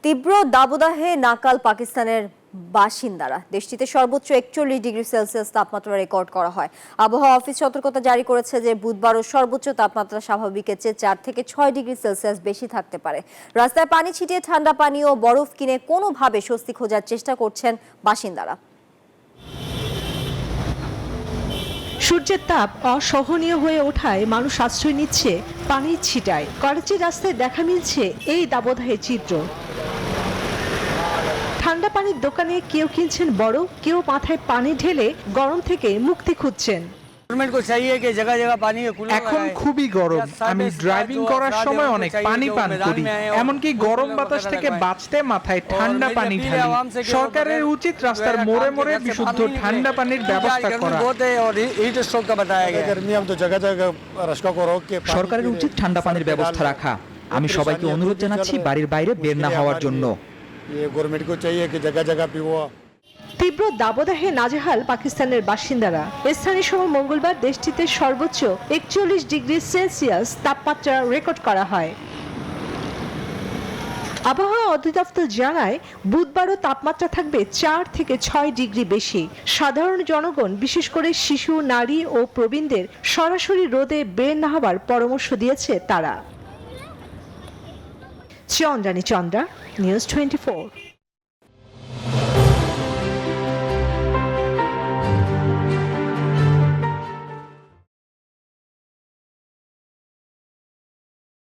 তীব্র দাবদাহে নাকাল পাকিস্তানের বাসিন্দারা। দেশটিতে সর্বোচ্চ 41 ডিগ্রি সেলসিয়াস তাপমাত্রা রেকর্ড করা হয়। আবহাওয়া অফিস সতর্কতা জারি করেছে যে বুধবারও সর্বোচ্চ তাপমাত্রা স্বাভাবিকের চেয়ে 4 থেকে 6 ডিগ্রি সেলসিয়াস বেশি থাকতে পারে। রাস্তায় পানি ছিটিয়ে ঠান্ডা পানি ও বরফ কিনে কোনোভাবে স্বস্তি খোঁজার চেষ্টা করছেন বাসিন্দারা। সূর্যের তাপ অসহনীয় হয়ে ওঠায় মানুষ আশ্রয় নিচ্ছে পানির ছিটায়। করাচির রাস্তায় দেখা মিলছে এই দাবদাহের চিত্র। ঠান্ডা পানির দোকানে কেউ কিনছেন বরফ, কেউ মাথায় পানি ঢেলে গরম থেকে মুক্তি খুঁজছেন। এখন খুবই গরম, আমি ড্রাইভিং করার সময় অনেক পানি পান করি, এমনকি গরম বাতাস থেকে বাঁচতে মাথায় ঠান্ডা পানি ঢালি। সরকারের উচিত রাস্তার মোড়ে মোড়ে বিশুদ্ধ ঠান্ডা পানির ব্যবস্থা করা। সরকারের উচিত ঠান্ডা পানির ব্যবস্থা রাখা। আমি সবাইকে অনুরোধ জানাচ্ছি বাড়ির বাইরে বের না হওয়ার জন্য। তীব্র দাবদাহে নাজেহাল পাকিস্তানের বাসিন্দারা। স্থানীয় সময় মঙ্গলবার দেশটিতে সর্বোচ্চ 41 ডিগ্রি সেলসিয়াস তাপমাত্রা রেকর্ড করা হয়। আবহাওয়া অধিদপ্তর জানায় বুধবারও তাপমাত্রা থাকবে 4 থেকে 6 ডিগ্রি বেশি। সাধারণ জনগণ, বিশেষ করে শিশু, নারী ও প্রবীণদের সরাসরি রোদে বের না হওয়ার পরামর্শ দিয়েছে তারা। চন্দ্রানী চন্দ্রা, নিউজ 24।